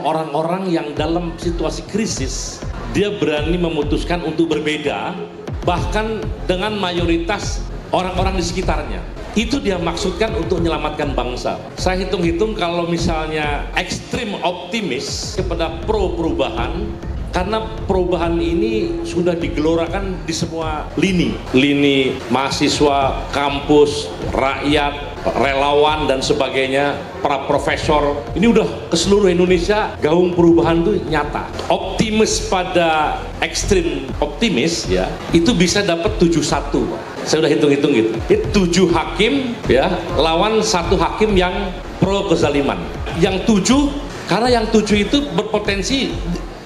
Orang-orang yang dalam situasi krisis, dia berani memutuskan untuk berbeda, bahkan dengan mayoritas orang-orang di sekitarnya. Itu dia maksudkan untuk menyelamatkan bangsa. Saya hitung-hitung kalau misalnya ekstrim optimis kepada pro perubahan, karena perubahan ini sudah digelorakan di semua lini. Lini mahasiswa, kampus, rakyat, relawan dan sebagainya, para profesor. Ini udah ke seluruh Indonesia, gaung perubahan itu nyata. Optimis pada ekstrim optimis ya, itu bisa dapat 7-1. Saya udah hitung-hitung gitu. Itu 7 hakim ya, lawan 1 hakim yang pro kezaliman. Yang 7, karena yang 7 itu berpotensi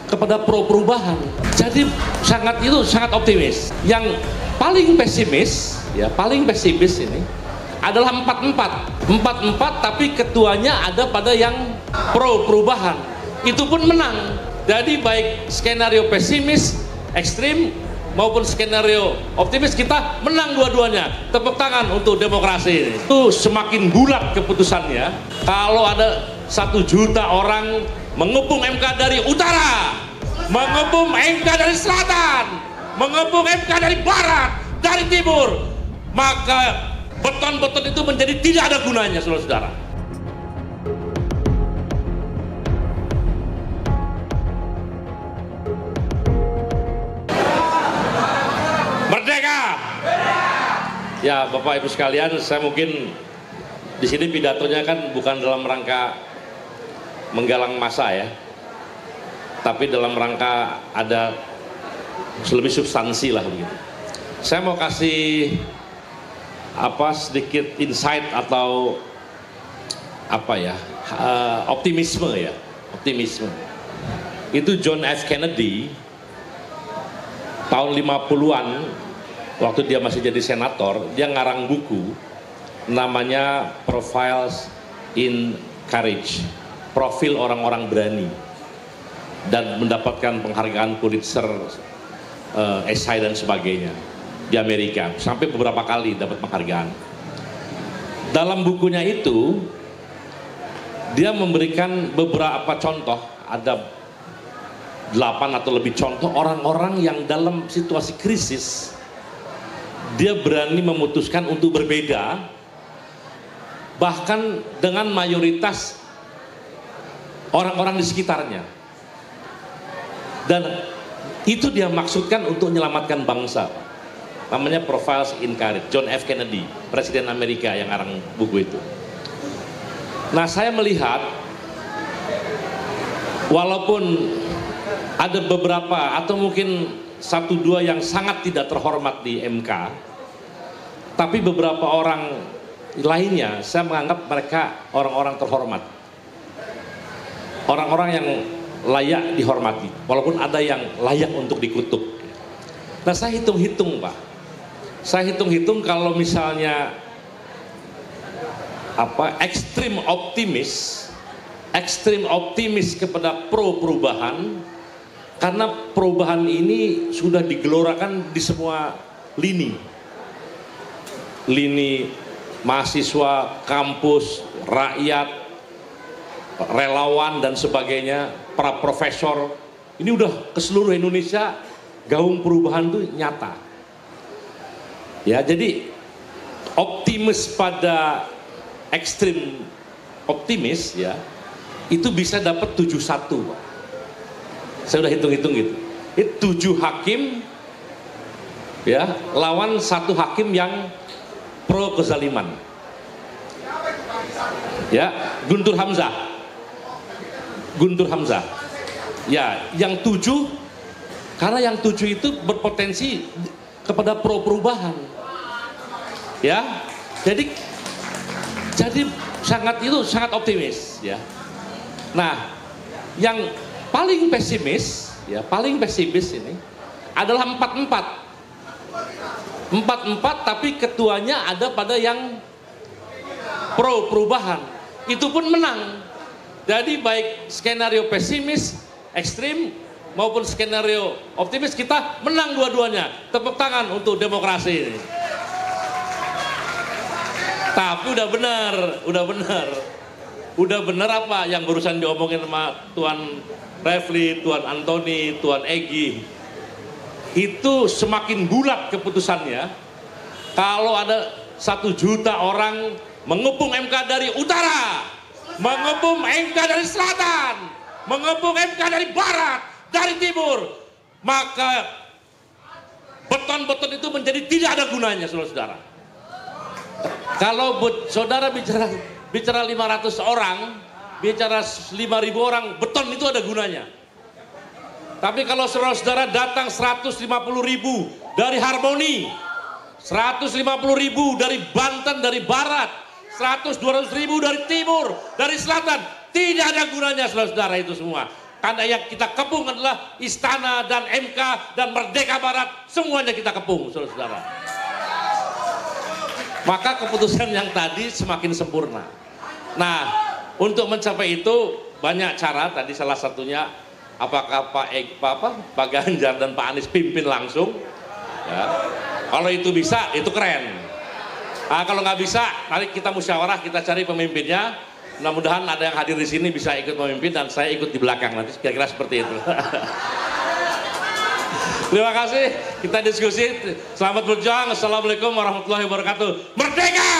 kepada pro perubahan. Jadi sangat optimis. Yang paling pesimis ya, paling pesimis ini adalah 4-4 tapi ketuanya ada pada yang pro perubahan. Itu pun menang. Jadi baik skenario pesimis ekstrim maupun skenario optimis, kita menang dua-duanya. Tepuk tangan untuk demokrasi ini. Itu semakin bulat keputusannya kalau ada 1 juta orang mengepung MK dari utara, mengepung MK dari selatan, mengepung MK dari barat, dari timur, maka beton-beton itu menjadi tidak ada gunanya, saudara-saudara. Merdeka! Ya, Bapak Ibu sekalian, saya mungkin di sini pidatonya kan bukan dalam rangka menggalang massa ya, tapi dalam rangka ada lebih substansi lah begitu. Saya mau kasih sedikit insight atau optimisme ya, optimisme. Itu John F. Kennedy tahun 50-an waktu dia masih jadi senator, dia ngarang buku namanya Profiles in Courage, profil orang-orang berani, dan mendapatkan penghargaan Pulitzer, esai dan sebagainya di Amerika, sampai beberapa kali dapat penghargaan. Dalam bukunya itu dia memberikan beberapa contoh, ada 8 atau lebih contoh orang-orang yang dalam situasi krisis dia berani memutuskan untuk berbeda, bahkan dengan mayoritas orang-orang di sekitarnya. Dan itu dia maksudkan untuk menyelamatkan bangsa. Namanya Profiles in Courage, John F. Kennedy, Presiden Amerika yang ngarang buku itu. Nah, saya melihat walaupun ada beberapa atau mungkin 1-2 yang sangat tidak terhormat di MK, tapi beberapa orang lainnya saya menganggap mereka orang-orang terhormat, orang-orang yang layak dihormati, walaupun ada yang layak untuk dikutuk. Nah, saya hitung-hitung Pak, saya hitung-hitung kalau misalnya ekstrim optimis kepada pro perubahan, karena perubahan ini sudah digelorakan di semua lini mahasiswa, kampus, rakyat, relawan dan sebagainya, para profesor. Ini udah ke seluruh Indonesia, gaung perubahan itu nyata ya. Jadi optimis pada ekstrim optimis ya, itu bisa dapat 7-1 Pak. Saya udah hitung-hitung gitu. Itu 7 hakim ya, lawan 1 hakim yang pro kezaliman ya, Guntur Hamzah ya. Yang 7, karena yang 7 itu berpotensi kepada pro perubahan ya. Jadi sangat optimis ya. Nah, yang paling pesimis ya, paling pesimis ini adalah 4-4 tapi ketuanya ada pada yang pro perubahan. Itu pun menang. Jadi baik skenario pesimis ekstrim maupun skenario optimis, kita menang dua-duanya. Tepuk tangan untuk demokrasi ini. Tapi udah benar. Udah bener apa yang barusan diomongin sama Tuan Refli, Tuan Antoni, Tuan Egy? Itu semakin bulat keputusannya kalau ada 1 juta orang mengepung MK dari utara, mengepung MK dari selatan, mengepung MK dari barat, dari timur, maka beton-beton itu menjadi tidak ada gunanya, saudara-saudara. Kalau saudara bicara 500 orang, bicara 5.000 orang, beton itu ada gunanya. Tapi kalau saudara-saudara datang 150.000 dari Harmoni, 150.000 dari Banten, dari Barat, 200.000 dari Timur, dari Selatan, tidak ada gunanya saudara-saudara itu semua. Karena yang kita kepung adalah Istana dan MK dan Merdeka Barat, semuanya kita kepung saudara-saudara. Maka keputusan yang tadi semakin sempurna. Nah, untuk mencapai itu banyak cara. Tadi salah satunya apakah Pak Ganjar dan Pak Anies pimpin langsung. Ya. Kalau itu bisa, itu keren. Nah, kalau nggak bisa, nanti kita musyawarah, kita cari pemimpinnya. Mudah-mudahan ada yang hadir di sini bisa ikut memimpin dan saya ikut di belakang. Nanti kira-kira seperti itu. Terima kasih, kita diskusi. Selamat berjuang. Assalamualaikum warahmatullahi wabarakatuh. Merdeka!